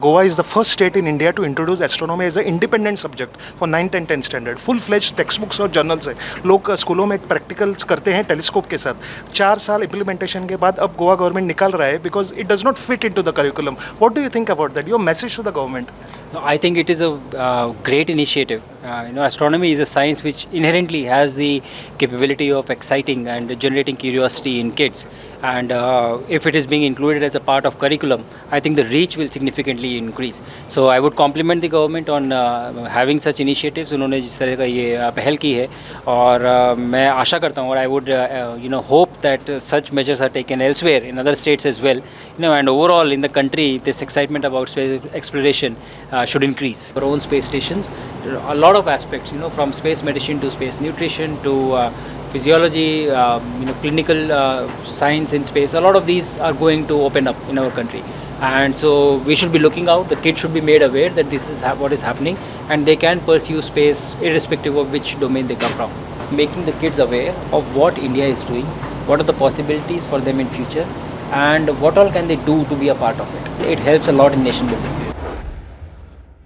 Goa is the first state in India to introduce astronomy as an independent subject for 9th and 10th standard. Full fledge text books और journals है. लोग स्कूलों में practicals करते हैं telescope के साथ. 4 साल इम्प्लीमेंटेशन के बाद अब गोवा गवर्नमेंट निकाल रहा है because it does not fit in to the curriculum. What do you think about that? Your message to the government? No, I think it is a great initiative. Astronomy is a science which inherently has the capability of exciting and generating curiosity in kids. And if it is being included as a part of curriculum, I think the reach will significantly increase. So I would compliment the government on having such initiatives. उन्होंने जिस तरह का ये पहल की है और मैं आशा करता हूँ और I would hope that such measures are taken elsewhere in other states as well. And overall in the country, this excitement about space exploration should increase. Our own space stations, a lot of aspects, from space medicine to space nutrition to physiology, clinical science in space. A lot of these are going to open up in our country, and so we should be looking out. The kids should be made aware that this is what is happening, and they can pursue space irrespective of which domain they come from. Making the kids aware of what India is doing, what are the possibilities for them in future, and what all can they do to be a part of it. It helps a lot in nation building.